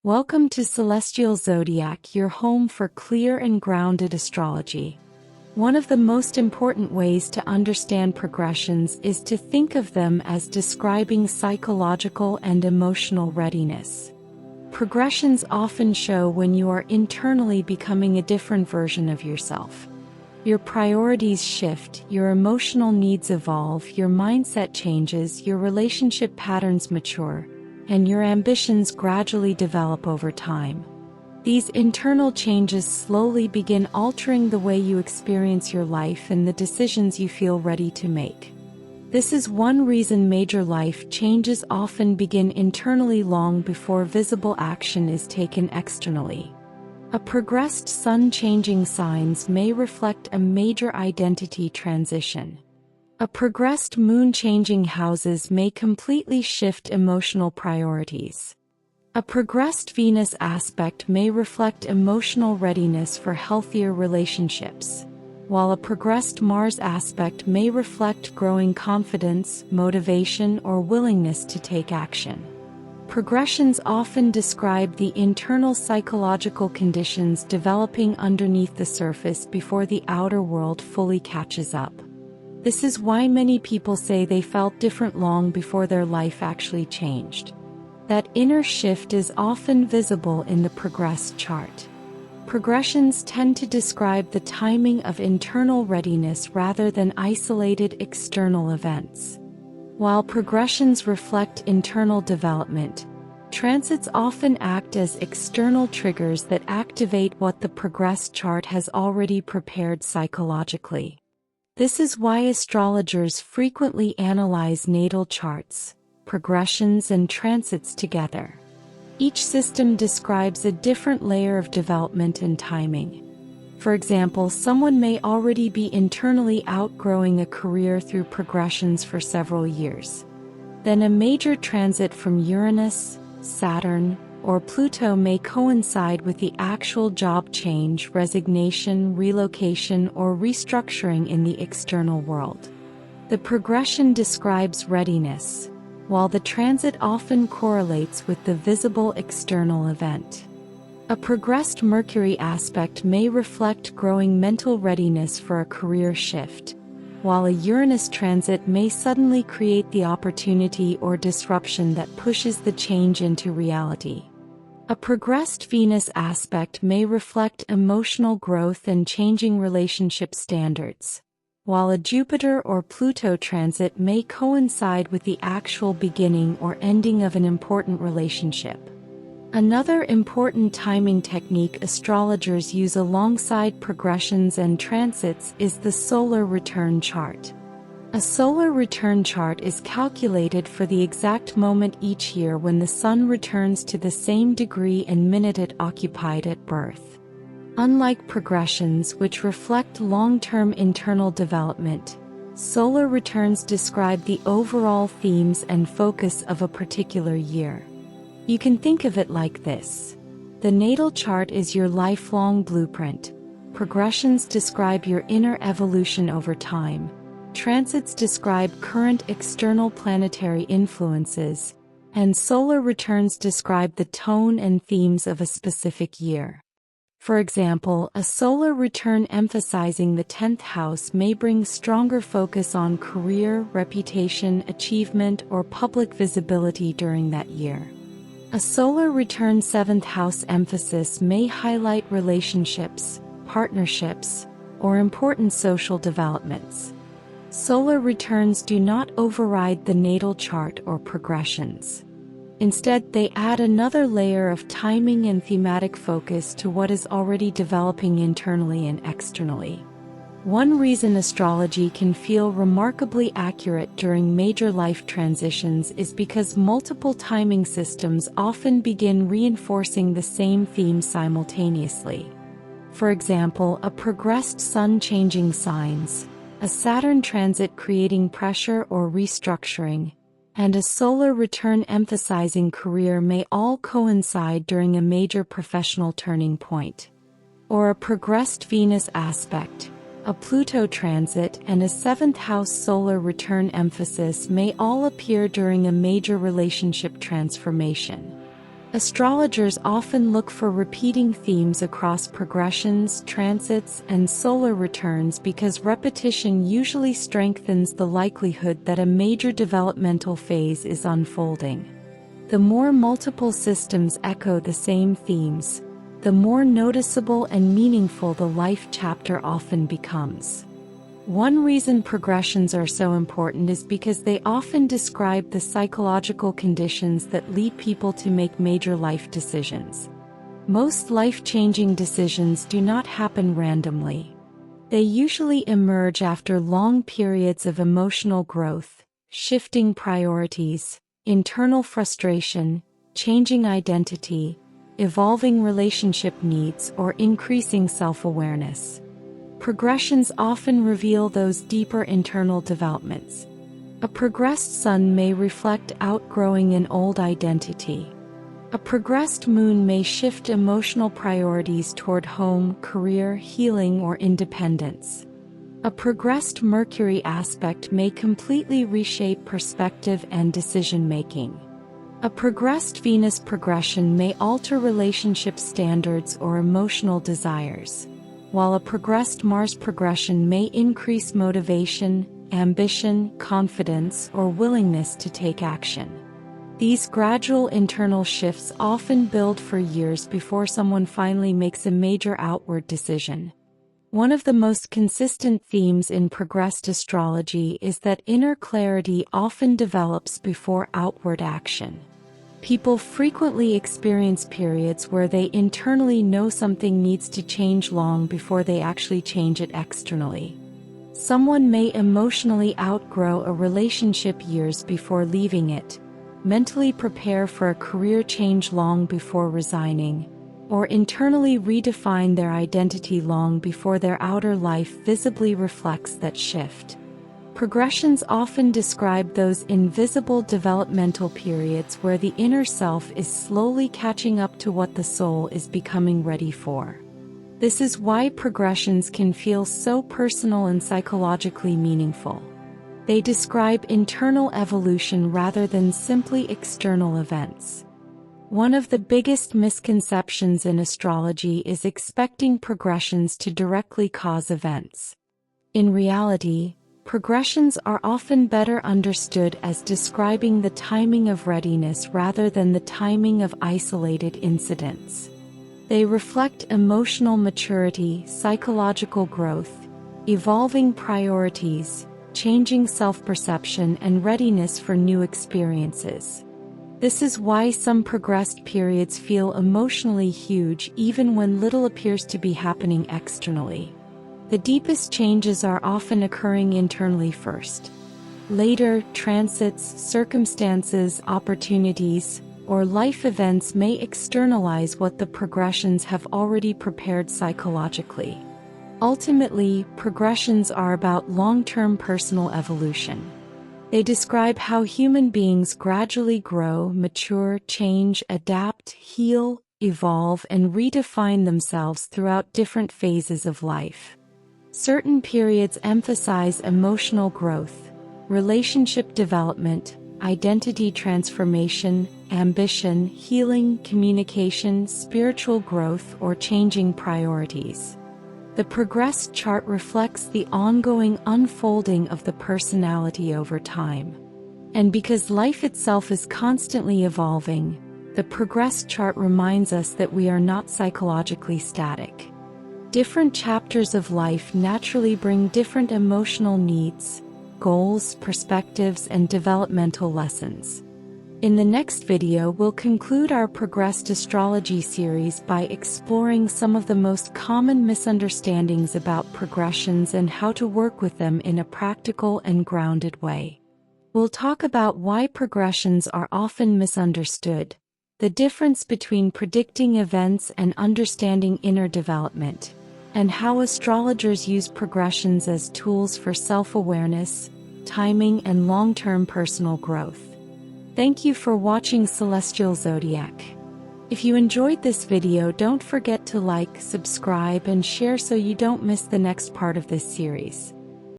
Welcome to Celestial Zodiac, your home for clear and grounded astrology. One of the most important ways to understand progressions is to think of them as describing psychological and emotional readiness. Progressions often show when you are internally becoming a different version of yourself. Your priorities shift, your emotional needs evolve, your mindset changes, your relationship patterns mature, and your ambitions gradually develop over time. These internal changes slowly begin altering the way you experience your life and the decisions you feel ready to make. This is one reason major life changes often begin internally long before visible action is taken externally. A progressed sun-changing signs may reflect a major identity transition. A progressed moon-changing houses may completely shift emotional priorities. A progressed Venus aspect may reflect emotional readiness for healthier relationships, while a progressed Mars aspect may reflect growing confidence, motivation, or willingness to take action. Progressions often describe the internal psychological conditions developing underneath the surface before the outer world fully catches up. This is why many people say they felt different long before their life actually changed. That inner shift is often visible in the progressed chart. Progressions tend to describe the timing of internal readiness rather than isolated external events. While progressions reflect internal development, transits often act as external triggers that activate what the progressed chart has already prepared psychologically. This is why astrologers frequently analyze natal charts, progressions, and transits together. Each system describes a different layer of development and timing. For example, someone may already be internally outgrowing a career through progressions for several years. Then a major transit from Uranus, Saturn, or Pluto may coincide with the actual job change, resignation, relocation, or restructuring in the external world. The progression describes readiness, while the transit often correlates with the visible external event. A progressed Mercury aspect may reflect growing mental readiness for a career shift, while a Uranus transit may suddenly create the opportunity or disruption that pushes the change into reality. A progressed Venus aspect may reflect emotional growth and changing relationship standards, while a Jupiter or Pluto transit may coincide with the actual beginning or ending of an important relationship. Another important timing technique astrologers use alongside progressions and transits is the solar return chart. A solar return chart is calculated for the exact moment each year when the sun returns to the same degree and minute it occupied at birth. Unlike progressions, which reflect long-term internal development, solar returns describe the overall themes and focus of a particular year. You can think of it like this. The natal chart is your lifelong blueprint. Progressions describe your inner evolution over time. Transits describe current external planetary influences, and solar returns describe the tone and themes of a specific year. For example, a solar return emphasizing the 10th house may bring stronger focus on career, reputation, achievement, or public visibility during that year. A solar return 7th house emphasis may highlight relationships, partnerships, or important social developments. Solar returns do not override the natal chart or progressions. Instead, they add another layer of timing and thematic focus to what is already developing internally and externally. One reason astrology can feel remarkably accurate during major life transitions is because multiple timing systems often begin reinforcing the same theme simultaneously. For example, a progressed sun changing signs, a Saturn transit creating pressure or restructuring, and a solar return emphasizing career may all coincide during a major professional turning point. Or a progressed Venus aspect, a Pluto transit, and a 7th house solar return emphasis may all appear during a major relationship transformation. Astrologers often look for repeating themes across progressions, transits, and solar returns because repetition usually strengthens the likelihood that a major developmental phase is unfolding. The more multiple systems echo the same themes, the more noticeable and meaningful the life chapter often becomes. One reason progressions are so important is because they often describe the psychological conditions that lead people to make major life decisions. Most life-changing decisions do not happen randomly. They usually emerge after long periods of emotional growth, shifting priorities, internal frustration, changing identity, evolving relationship needs, or increasing self-awareness. Progressions often reveal those deeper internal developments. A progressed sun may reflect outgrowing an old identity. A progressed moon may shift emotional priorities toward home, career, healing, or independence. A progressed Mercury aspect may completely reshape perspective and decision-making. A progressed Venus progression may alter relationship standards or emotional desires, while a progressed Mars progression may increase motivation, ambition, confidence, or willingness to take action. These gradual internal shifts often build for years before someone finally makes a major outward decision. One of the most consistent themes in progressed astrology is that inner clarity often develops before outward action. People frequently experience periods where they internally know something needs to change long before they actually change it externally. Someone may emotionally outgrow a relationship years before leaving it, mentally prepare for a career change long before resigning, or internally redefine their identity long before their outer life visibly reflects that shift. Progressions often describe those invisible developmental periods where the inner self is slowly catching up to what the soul is becoming ready for. This is why progressions can feel so personal and psychologically meaningful. They describe internal evolution rather than simply external events. One of the biggest misconceptions in astrology is expecting progressions to directly cause events. In reality, progressions are often better understood as describing the timing of readiness rather than the timing of isolated incidents. They reflect emotional maturity, psychological growth, evolving priorities, changing self-perception, and readiness for new experiences. This is why some progressed periods feel emotionally huge even when little appears to be happening externally. The deepest changes are often occurring internally first. Later, transits, circumstances, opportunities, or life events may externalize what the progressions have already prepared psychologically. Ultimately, progressions are about long-term personal evolution. They describe how human beings gradually grow, mature, change, adapt, heal, evolve, and redefine themselves throughout different phases of life. Certain periods emphasize emotional growth, relationship development, identity transformation, ambition, healing, communication, spiritual growth, or changing priorities. The progressed chart reflects the ongoing unfolding of the personality over time. And because life itself is constantly evolving, the progressed chart reminds us that we are not psychologically static. Different chapters of life naturally bring different emotional needs, goals, perspectives, and developmental lessons. In the next video, we'll conclude our progressed astrology series by exploring some of the most common misunderstandings about progressions and how to work with them in a practical and grounded way. We'll talk about why progressions are often misunderstood, the difference between predicting events and understanding inner development, and how astrologers use progressions as tools for self-awareness, timing, and long-term personal growth. Thank you for watching Celestial Zodiac. If you enjoyed this video, don't forget to like, subscribe, and share so you don't miss the next part of this series.